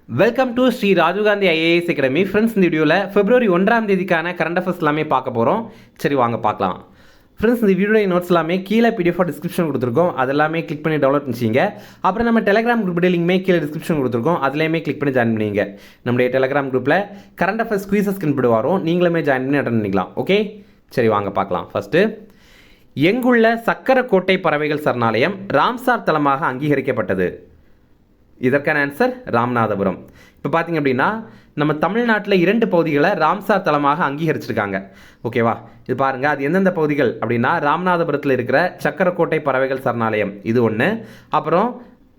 Welcome to Shri Rajiv Gandhi IAS academy. Friends, இந்த வீடியோவில் பிப்ரவரி 1ஆம் தேதிக்கான கரண்ட் அஃபேர்ஸ் எல்லாமே பார்க்க போகிறோம். சரி, வாங்க பார்க்கலாம். ஃப்ரெண்ட்ஸ், இந்த வீடியோ நோட்ஸ் எல்லாமே கீழே பிடிஎஃப் டிஸ்கிரிப்ஷன் கொடுத்துருக்கோம். அதெல்லாமே கிளிக் பண்ணி டவுன்லோட் பண்ணிச்சிங்க. அப்புறம் நம்ம டெலிகிராம் குரூப் லிங்க்மே கீழே டிஸ்கிரிப்ஷன் கொடுத்துருக்கோம். அதுலேயுமே கிளிக் பண்ணி ஜாயின் பண்ணிங்க. நம்முடைய டெலிகிராம் குரூப்பில் கரண்ட் அஃபேர்ஸ் குயிசஸ் கண்பிடு வரும். நீங்களுமே ஜாயின் பண்ணி அட்டன் பண்ணிக்கலாம். ஓகே, சரி வாங்க பார்க்கலாம். ஃபஸ்ட்டு, எங்குள்ள சக்கரக்கோட்டை பறவைகள் சரணாலயம் ராம்சார் தலமாக அங்கீகரிக்கப்பட்டது? இதற்கான ஆன்சர் ராமநாதபுரம். இப்போ பார்த்தீங்க அப்படின்னா நம்ம தமிழ்நாட்டில் 2 பகுதிகளை ராம்சார் தலமாக அங்கீகரிச்சிருக்காங்க. ஓகேவா? இது பாருங்கள், அது எந்தெந்த பகுதிகள் அப்படின்னா ராமநாதபுரத்தில் இருக்கிற சக்கரக்கோட்டை பறவைகள் சரணாலயம் இது ஒன்று. அப்புறம்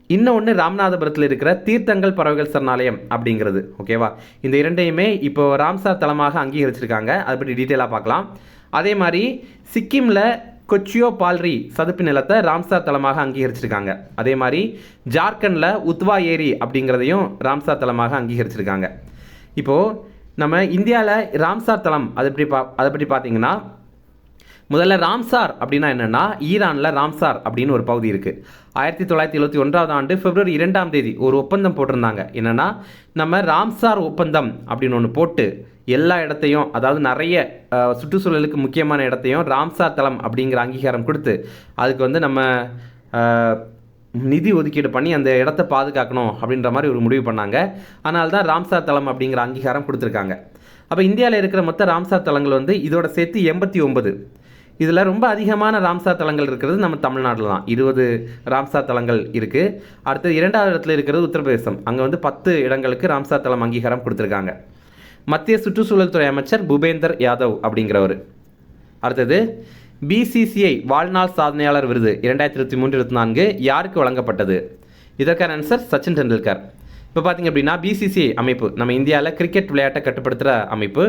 இன்னொன்று ராமநாதபுரத்தில் இருக்கிற தீர்த்தங்கள் பறவைகள் சரணாலயம் அப்படிங்கிறது. ஓகேவா? இந்த 2ஐயுமே இப்போ ராம்சார் தலமாக அங்கீகரிச்சிருக்காங்க. அதை பற்றி டீட்டெயிலாக பார்க்கலாம். அதே மாதிரி சிக்கிமில் கொச்சியோ பால்ரி சதுப்பு நிலத்தை ராம்சார் தலமாக அங்கீகரிச்சிருக்காங்க. அதே மாதிரி ஜார்க்கண்டில் உத்வா ஏரி அப்படிங்கிறதையும் ராம்சார் தலமாக அங்கீகரிச்சிருக்காங்க. இப்போது நம்ம இந்தியாவில் ராம்சார் தலம் அதை பற்றி பார்த்தீங்கன்னா, முதல்ல ராம்சார் அப்படின்னா என்னென்னா, ஈரானில் ராம்சார் அப்படின்னு ஒரு பகுதி இருக்குது. 1971ஆம் ஆண்டு பிப்ரவரி 2ஆம் தேதி ஒரு ஒப்பந்தம் போட்டிருந்தாங்க. என்னென்னா, நம்ம ராம்சார் ஒப்பந்தம் அப்படின்னு ஒன்று போட்டு எல்லா இடத்தையும், அதாவது நிறைய சுற்றுச்சூழலுக்கு முக்கியமான இடத்தையும் ராம்சார் தலம் அப்படிங்கிற அங்கீகாரம் கொடுத்து அதுக்கு நம்ம நிதி ஒதுக்கீடு பண்ணி அந்த இடத்த பாதுகாக்கணும் அப்படின்ற மாதிரி ஒரு முடிவு பண்ணாங்க. அதனால தான் ராம்சார் தலம் அப்படிங்கிற அங்கீகாரம் கொடுத்துருக்காங்க. அப்போ இந்தியாவில் இருக்கிற மொத்த ராம்சார் தலங்கள் இதோட சேர்த்து 89. இதில் ரொம்ப அதிகமான ராம்சார் தலங்கள் இருக்கிறது நம்ம தமிழ்நாட்டில் தான். 20 ராம்சார் தலங்கள் இருக்குது. அடுத்தது 2வது இடத்துல இருக்கிறது உத்தரப்பிரதேசம். அங்கே 10 இடங்களுக்கு ராம்சார் தலம் அங்கீகாரம் கொடுத்துருக்காங்க. மத்திய சுற்றுச்சூழல் துறை அமைச்சர் பூபேந்தர் யாதவ் அப்படிங்கிறவர். அடுத்தது, பிசிசிஐ வாழ்நாள் சாதனையாளர் விருது 2023-24 யாருக்கு வழங்கப்பட்டது? இதற்கான ஆன்சர் சச்சின் டெண்டுல்கர். இப்போ பார்த்தீங்க அப்படின்னா பிசிசிஐ அமைப்பு நம்ம இந்தியாவில் கிரிக்கெட் விளையாட்டை கட்டுப்படுத்துகிற அமைப்பு.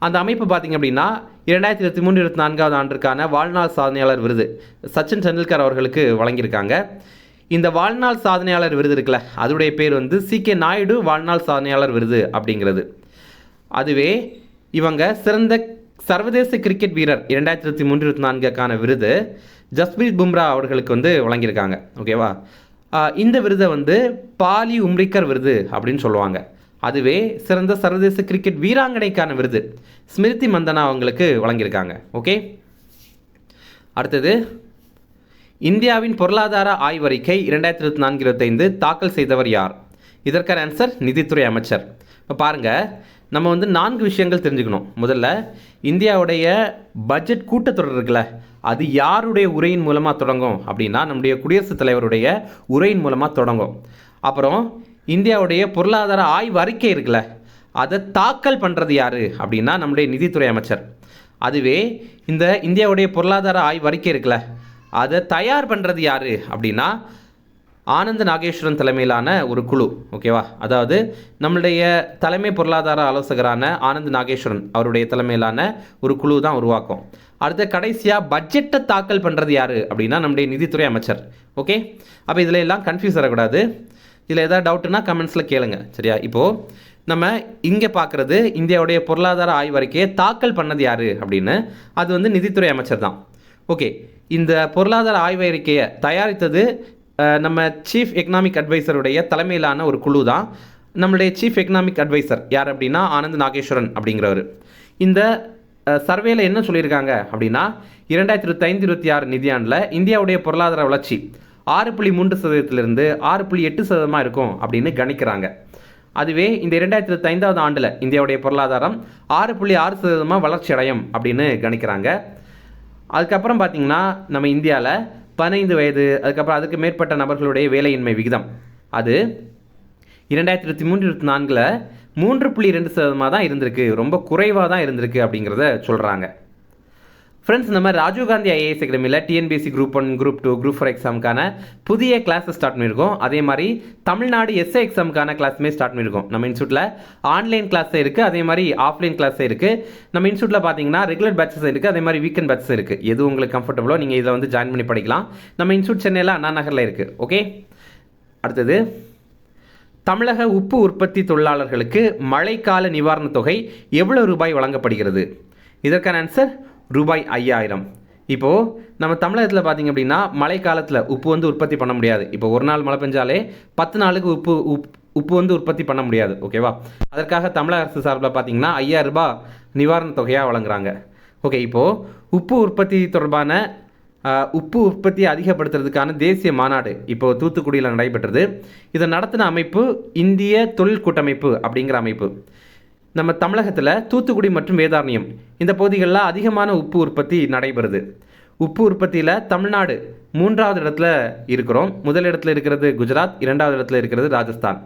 அந்த அமைப்பு பார்த்தீங்க அப்படின்னா 2023-24 ஆண்டிற்கான வாழ்நாள் சாதனையாளர் விருது சச்சின் டெண்டுல்கர் அவர்களுக்கு வழங்கியிருக்காங்க. இந்த வாழ்நாள் சாதனையாளர் விருது இருக்குல்ல, அதோடைய பேர் CK நாயுடு வாழ்நாள் சாதனையாளர் விருது அப்படிங்கிறது. அதுவே இவங்க சிறந்த சர்வதேச கிரிக்கெட் வீரர் 2023-24க்கான விருது ஜஸ்பிரீத் பும்ரா அவர்களுக்கு வழங்கியிருக்காங்க. ஓகேவா? இந்த விருதை பாலி உம்ரிக்கர் விருது அப்படின்னு சொல்லுவாங்க. அதுவே சிறந்த சர்வதேச கிரிக்கெட் வீராங்கனைக்கான விருது ஸ்மிருதி மந்தனா அவங்களுக்கு வழங்கியிருக்காங்க. ஓகே, அடுத்தது, இந்தியாவின் பொருளாதார ஆய்வறிக்கை 2024-25 தாக்கல் செய்தவர் யார்? இதற்கான ஆன்சர் நிதித்துறை அமைச்சர். இப்போ பாருங்கள், நம்ம 4 விஷயங்கள் தெரிஞ்சுக்கணும். முதல்ல, இந்தியாவுடைய பட்ஜெட் கூட்டத்தொடர் இருக்குல்ல, அது யாருடைய உரையின் மூலமாக தொடங்கும் அப்படின்னா நம்முடைய குடியரசுத் தலைவருடைய உரையின் மூலமாக தொடங்கும். அப்புறம் இந்தியாவுடைய பொருளாதார ஆய்வு அறிக்கை இருக்குல்ல, அதை தாக்கல் பண்ணுறது யார் அப்படின்னா நம்முடைய நிதித்துறை அமைச்சர். அதுவே இந்த இந்தியாவுடைய பொருளாதார ஆய்வு அறிக்கை இருக்குல்ல, அதை தயார் பண்ணுறது யார் அப்படின்னா ஆனந்த் நாகேஸ்வரன் தலைமையிலான ஒரு குழு. ஓகேவா? அதாவது நம்மளுடைய தலைமை பொருளாதார ஆலோசகரான ஆனந்த் நாகேஸ்வரன் அவருடைய தலைமையிலான ஒரு குழு தான் உருவாக்கும். அடுத்த கடைசியாக பட்ஜெட்டை தாக்கல் பண்ணுறது யார் அப்படின்னா நம்முடைய நிதித்துறை அமைச்சர். ஓகே, அப்போ இதில் எல்லாம் கன்ஃபியூஸ் வரக்கூடாது. இதில் ஏதாவது டவுட்டுன்னா கமெண்ட்ஸில் கேளுங்க. சரியா? இப்போது நம்ம இங்கே பார்க்குறது இந்தியாவுடைய பொருளாதார ஆய்வறிக்கையை தாக்கல் பண்ணது யார் அப்படின்னு, அது நிதித்துறை அமைச்சர் தான். ஓகே, இந்த பொருளாதார ஆய்வறிக்கையை தயாரித்தது நம்ம சீஃப் எக்கனாமிக் அட்வைசருடைய தலைமையிலான ஒரு குழு தான். நம்மளுடைய சீஃப் எக்கனாமிக் அட்வைசர் யார் அப்படின்னா ஆனந்த் நாகேஸ்வரன் அப்படிங்கிறவர். இந்த சர்வேல என்ன சொல்லியிருக்காங்க அப்படின்னா 2025-26 நிதியாண்டில் இந்தியாவுடைய பொருளாதார வளர்ச்சி 6.3%-இருந்து 6.8% இருக்கும் அப்படின்னு கணிக்கிறாங்க. அதுவே இந்த 2025 ஆண்டில் இந்தியாவுடைய பொருளாதாரம் 6.6% வளர்ச்சி அடையும் அப்படின்னு கணிக்கிறாங்க. அதுக்கப்புறம் பார்த்திங்கன்னா நம்ம இந்தியாவில் 15 வயது அதுக்கப்புறம் அதுக்கு மேற்பட்ட நபர்களுடைய வேலையின்மை விகிதம் அது 2023-24 3.2% தான் இருந்திருக்கு. ரொம்ப குறைவாக தான் இருந்திருக்கு அப்படிங்கிறத சொல்கிறாங்க. ஃப்ரெண்ட்ஸ், நம்ம ராஜீவ்காந்தி ஐஏஎஸ் அகாடமியில் டிஎன்பிஎஸ்சி குரூப் 1, குரூப் 2, குரூப் 4 எக்ஸாமுக்கான புதிய கிளாஸஸ் ஸ்டார்ட் பண்ணியிருக்கோம். அதே மாதிரி தமிழ்நாடு எஸ்ஐ எக்ஸாமுக்கான கிளாஸுமே ஸ்டார்ட் பண்ணியிருக்கோம். நம்ம இன்ஸ்டியூட்டில் ஆன்லைன் கிளாஸே இருக்குது, அதே மாதிரி ஆஃப்லைன் கிளாஸே இருக்குது. நம்ம இன்ஸ்டியூட்டில் பார்த்தீங்கன்னா ரெகுலர் பேட்சஸ் இருக்குது, அதே மாதிரி வீக்கெண்ட் பேட்சஸ் இருக்குது. எது உங்களுக்கு கம்ஃபர்டபுளோ நீங்கள் இதில் ஜாயின் பண்ணி படிக்கலாம். நம்ம இன்ஸ்டியூட் சென்னையில் அண்ணா நகரில் இருக்குது. ஓகே, அடுத்தது, தமிழக உப்பு உற்பத்தி தொழிலாளர்களுக்கு மழைக்கால நிவாரணத் தொகை எவ்வளவு ரூபாய் வழங்கப்படுகிறது? இதற்கான ஆன்சர் ரூபாய் 5000. இப்போது நம்ம தமிழகத்தில் பார்த்திங்க அப்படின்னா மழை காலத்தில் உப்பு உற்பத்தி பண்ண முடியாது. இப்போ ஒரு நாள் மழை பெஞ்சாலே 10 நாளுக்கு உப்பு வந்து உற்பத்தி பண்ண முடியாது. ஓகேவா? அதற்காக தமிழக அரசு சார்பில் பார்த்தீங்கன்னா 5000 ரூபாய் நிவாரண தொகையாக வழங்குறாங்க. ஓகே, இப்போது உப்பு உற்பத்தி தொடர்பான உப்பு உற்பத்தியை அதிகப்படுத்துறதுக்கான தேசிய மாநாடு இப்போது தூத்துக்குடியில் நடைபெற்றது. இதை நடத்தின அமைப்பு இந்திய தொழில் கூட்டமைப்பு அப்படிங்கிற அமைப்பு. நம்ம தமிழகத்தில் தூத்துக்குடி மற்றும் வேதாரண்யம் இந்த பகுதிகளில் அதிகமான உப்பு உற்பத்தி நடைபெறுது. உப்பு உற்பத்தியில் தமிழ்நாடு 3வது இடத்துல இருக்கிறோம். முதல் இடத்துல இருக்கிறது குஜராத், 2வது இடத்துல இருக்கிறது ராஜஸ்தான்.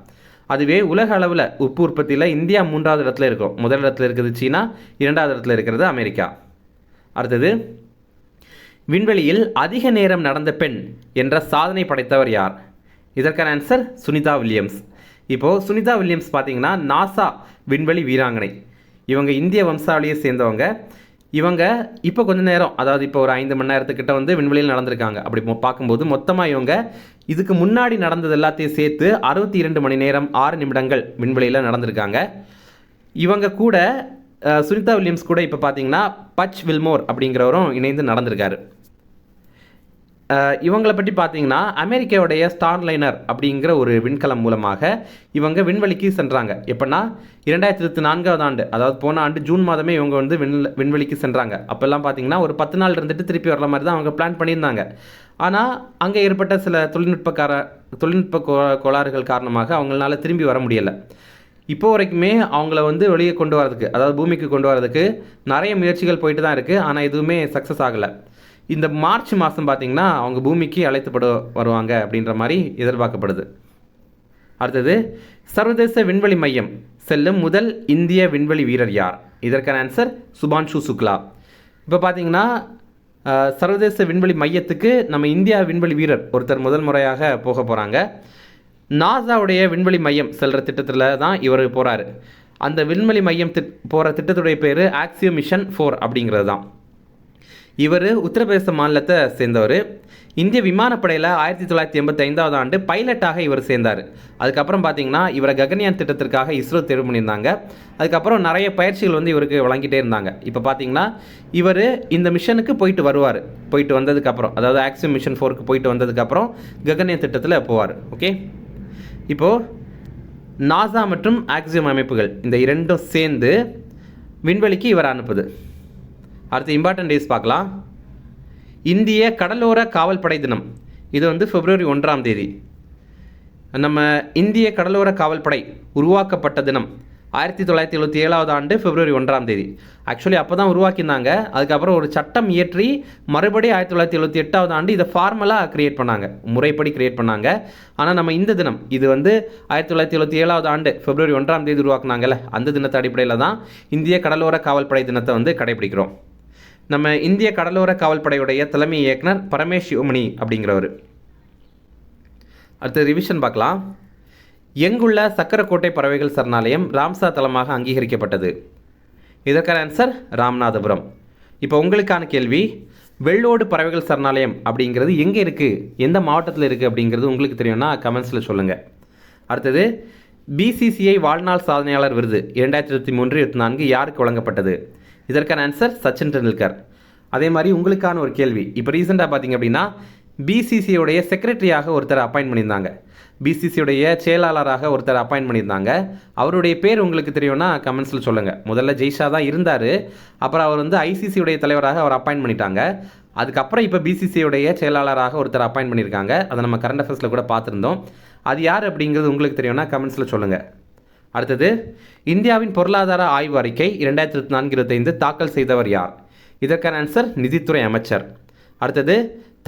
அதுவே உலக அளவில் உப்பு உற்பத்தியில் இந்தியா 3வது இடத்துல இருக்கும். முதல் இடத்துல இருக்கிறது சீனா, 2வது இடத்துல இருக்கிறது அமெரிக்கா. அடுத்தது, விண்வெளியில் அதிக நேரம் நடந்த பெண் என்ற சாதனை படைத்தவர் யார்? இதற்கான ஆன்சர் சுனிதா வில்லியம்ஸ். இப்போது சுனிதா வில்லியம்ஸ் பார்த்தீங்கன்னா நாசா விண்வெளி வீராங்கனை. இவங்க இந்திய வம்சாவளியை சேர்ந்தவங்க. இவங்க இப்போ கொஞ்ச நேரம், அதாவது இப்போ ஒரு 5 மணி நேரத்துக்கிட்ட வந்து விண்வெளியில் நடந்திருக்காங்க. அப்படி பார்க்கும்போது மொத்தமாக இவங்க இதுக்கு முன்னாடி நடந்தது எல்லாத்தையும் சேர்த்து 62 மணி நேரம் 6 நிமிடங்கள் விண்வெளியில் நடந்திருக்காங்க. இவங்க கூட சுனிதா வில்லியம்ஸ் கூட இப்போ பார்த்தீங்கன்னா பச் வில்மோர் அப்படிங்கிறவரும் இணைந்து நடந்திருக்காரு. இவங்களை பற்றி பார்த்தீங்கன்னா அமெரிக்காவுடைய ஸ்டார்லைனர் அப்படிங்கிற ஒரு விண்கலம் மூலமாக இவங்க விண்வெளிக்கு சென்றாங்க. எப்படின்னா 2024வது ஆண்டு, அதாவது போன ஆண்டு ஜூன் மாதமே இவங்க வந்து விண்வெளிக்கு சென்றாங்க. அப்போல்லாம் பார்த்தீங்கன்னா ஒரு 10 நாள் இருந்துட்டு திருப்பி வர்ற மாதிரி தான் அவங்க பிளான் பண்ணியிருந்தாங்க. ஆனால் அங்கே ஏற்பட்ட சில தொழில்நுட்ப கோளாறுகள் காரணமாக அவங்களால திரும்பி வர முடியலை. இப்போ வரைக்குமே அவங்கள வந்து வெளியே கொண்டு வரதுக்கு, அதாவது பூமிக்கு கொண்டு வரதுக்கு நிறைய முயற்சிகள் போயிட்டு தான் இருக்குது. ஆனால் எதுவுமே சக்ஸஸ் ஆகலை. இந்த மார்ச் மாதம் பார்த்திங்கன்னா அவங்க பூமிக்கு அழைத்துப்பட வருவாங்க அப்படின்ற மாதிரி எதிர்பார்க்கப்படுது. அடுத்தது, சர்வதேச விண்வெளி மையம் செல்லும் முதல் இந்திய விண்வெளி வீரர் யார்? இதற்கான ஆன்சர் சுபான்ஷு சுக்லா. இப்போ பார்த்தீங்கன்னா சர்வதேச விண்வெளி மையத்துக்கு நம்ம இந்தியா விண்வெளி வீரர் ஒருத்தர் முதல் முறையாக போக போகிறாங்க. நாசாவுடைய விண்வெளி மையம் செல்கிற திட்டத்தில் தான் இவர் போகிறாரு. அந்த விண்வெளி மையம் போகிற திட்டத்துடைய பேர் ஆக்சியோ மிஷன் 4 அப்படிங்கிறது தான். இவர் உத்தரப்பிரதேச மாநிலத்தை சேர்ந்தவர். இந்திய விமானப்படையில் 1985வது ஆண்டு பைலட்டாக இவர் சேர்ந்தார். அதுக்கப்புறம் பார்த்தீங்கன்னா இவரை ககன்யான் திட்டத்திற்காக இஸ்ரோ தேர்வு பண்ணியிருந்தாங்க. அதுக்கப்புறம் நிறைய பயிற்சிகள் வந்து இவருக்கு வழங்கிட்டே இருந்தாங்க. இப்போ பார்த்தீங்கன்னா இவர் இந்த மிஷனுக்கு போயிட்டு வந்ததுக்கப்புறம், அதாவது ஆக்சியோ மிஷன் 4க்கு போயிட்டு வந்ததுக்கப்புறம் ககன்யான் திட்டத்தில் போவார். ஓகே, இப்போது நாசா மற்றும் ஆக்சியம் அமைப்புகள் இந்த இரண்டும் சேர்ந்து விண்வெளிக்கு இவர் அனுப்புது. அடுத்து இம்பார்ட்டன்ட் டேஸ் பார்க்கலாம். இந்திய கடலோர காவல்படை தினம், இது வந்து February 1ஆம் தேதி. நம்ம இந்திய கடலோர காவல்படை உருவாக்கப்பட்ட தினம் 1977வது ஆண்டு February 1ஆம் தேதி. ஆக்சுவலி அப்போ தான் உருவாக்கியிருந்தாங்க. அதுக்கப்புறம் ஒரு சட்டம் இயற்றி மறுபடியும் 1978வது ஆண்டு இதை ஃபார்மலாக கிரியேட் பண்ணாங்க, முறைப்படி கிரியேட் பண்ணாங்க. ஆனால் நம்ம இந்த தினம், இது வந்து 1977வது ஆண்டு February 1ஆம் தேதி உருவாக்குனாங்கல்ல, அந்த தினத்தை அடிப்படையில் தான் இந்திய கடலோர காவல்படை தினத்தை வந்து கடைபிடிக்கிறோம். நம்ம இந்திய கடலோர காவல்படையுடைய தலைமை இயக்குனர் பரமேஷ் யோமணி அப்படிங்கிறவர். அடுத்து ரிவிஷன் பார்க்கலாம். எங்குள்ள சக்கரக்கோட்டை பறவைகள் சரணாலயம் ராம்சார் தலமாக அங்கீகரிக்கப்பட்டது? இதற்கான ஆன்சர் ராமநாதபுரம். இப்போ உங்களுக்கான கேள்வி, வெள்ளோடு பறவைகள் சரணாலயம் அப்படிங்கிறது எங்கே இருக்குது, எந்த மாவட்டத்தில் இருக்குது அப்படிங்கிறது உங்களுக்கு தெரியும்னா கமெண்ட்ஸில் சொல்லுங்கள். அடுத்தது, BCCI வாழ்நாள் சாதனையாளர் விருது 2023-24 யாருக்கு வழங்கப்பட்டது? இதற்கான ஆன்சர் சச்சின் டெண்டுல்கர். அதே மாதிரி உங்களுக்கான ஒரு கேள்வி, இப்போ ரீசெண்டாக பார்த்தீங்க அப்படின்னா BCCIயோடைய செக்ரட்டரியாக ஒருத்தர் அப்பாயின்ட் பண்ணியிருந்தாங்க, BCCIயோடைய செயலாளராக ஒருத்தர் அப்பாயின்ட் பண்ணியிருந்தாங்க. அவருடைய பேர் உங்களுக்கு தெரியும்னா கமெண்ட்ஸில் சொல்லுங்கள். முதல்ல ஜெய்ஷா தான் இருந்தார், அப்புறம் அவர் வந்து ICCயோடைய தலைவராக அவர் அப்பாயின்ட் பண்ணிட்டாங்க. அதுக்கப்புறம் இப்போ BCCIயோடைய செயலாளராக ஒருத்தர் அப்பாயின்ட் பண்ணியிருக்காங்க. அதை நம்ம கரண்ட் அஃபேர்ஸில் கூட பார்த்துருந்தோம். அது யார் அப்படிங்கிறது உங்களுக்கு தெரியும்னா கமெண்ட்ஸில் சொல்லுங்கள். அடுத்தது, இந்தியாவின் பொருளாதார ஆய்வு அறிக்கை 2024-25 தாக்கல் செய்தவர் யார்? இதற்கான ஆன்சர் நிதித்துறை அமைச்சர். அடுத்தது,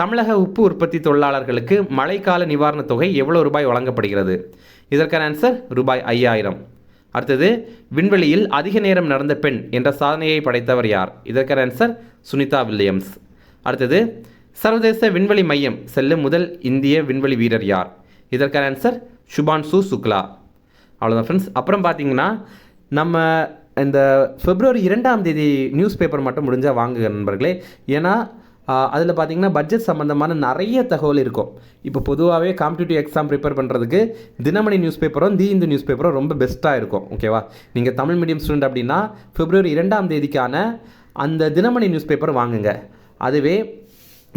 தமிழக உப்பு உற்பத்தி தொழிலாளர்களுக்கு மழைக்கால நிவாரணத் தொகை எவ்வளவு ரூபாய் வழங்கப்படுகிறது? இதற்கான ஆன்சர் ரூபாய் 5000. அடுத்தது, விண்வெளியில் அதிக நேரம் நடந்த பெண் என்ற சாதனையை படைத்தவர் யார்? இதற்கான ஆன்சர் சுனிதா வில்லியம்ஸ். அடுத்தது, சர்வதேச விண்வெளி மையம் செல்லும் முதல் இந்திய விண்வெளி வீரர் யார்? இதற்கான ஆன்சர் சுபான்ஷு சுக்லா. அவ்வளோதான் ஃப்ரெண்ட்ஸ். அப்புறம் பார்த்தீங்கன்னா நம்ம இந்த February 2ஆம் தேதி நியூஸ் பேப்பர் மட்டும் முடிஞ்சால் வாங்குங்க நண்பர்களே. ஏன்னா அதில் பார்த்தீங்கன்னா பட்ஜெட் சம்மந்தமான நிறைய தகவல் இருக்கும். இப்போ பொதுவாகவே காம்படிட்டிவ் எக்ஸாம் ப்ரிப்பேர் பண்ணுறதுக்கு தினமணி நியூஸ் பேப்பரும் தி இந்து நியூஸ் பேப்பரும் ரொம்ப பெஸ்ட்டாக இருக்கும். ஓகேவா? நீங்கள் தமிழ் மீடியம் ஸ்டூடெண்ட் அப்படின்னா February 2ஆம் தேதிக்கான அந்த தினமணி நியூஸ் பேப்பர் வாங்குங்க. அதுவே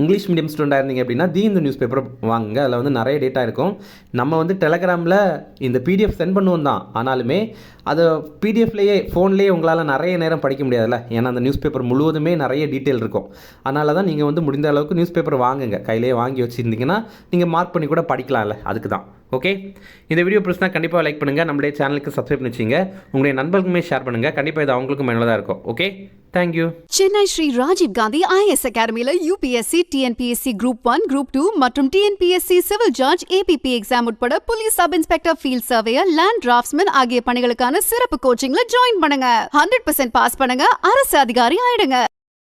இங்கிலீஷ் மீடியம் ஸ்டூடெண்டாக இருந்தீங்க அப்படின்னா தி இந்த நியூஸ் பேப்பர் வாங்குங்க. அதில் வந்து நிறைய டேட்டா இருக்கும். நம்ம வந்து டெலகிராமில் இந்த பிடிஎஃப் சென்ட் பண்ணுவோம் தான், ஆனாலுமே அதை பிடிஎஃப்லேயே ஃபோன்லேயே உங்களால் நிறைய நேரம் படிக்க முடியாதுல்ல. ஏன்னா அந்த நியூஸ் பேப்பர் முழுவதுமே நிறைய டீட்டெயில் இருக்கும். அதனால தான் நீங்கள் வந்து முடிந்த அளவுக்கு நியூஸ் பேப்பர் வாங்குங்க. கையிலேயே வாங்கி வச்சுருந்தீங்கன்னா நீங்கள் மார்க் பண்ணி கூட படிக்கலாம்ல, அதுக்கு தான். ஓகே, இந்த வீடியோ பிடிச்சினா கண்டிப்பாக லைக் பண்ணுங்கள், நம்மளுடைய சேனலுக்கு சப்ஸ்கிரைப் பண்ணி வச்சுங்க, உங்களுடைய நண்பர்களுக்குமே ஷேர் பண்ணுங்கள். கண்டிப்பாக இது அவங்களுக்கும் பயனுள்ளதாக இருக்கும். Okay, thank you. Chennai Shri Rajiv Gandhi IAS அகாடமியில் UPSC, TNPSC Group 1, Group 2 மற்றும் TNPSC civil judge, APP exam உட்பட police sub inspector, field surveyor, land draftsman ஆகிய பணிகளுக்கான சிறப்பு கோச்சிங்ல ஜாயின் பண்ணுங்க. 100% பாஸ் பண்ணுங்க, அரசு அதிகாரி ஆயிடுங்க.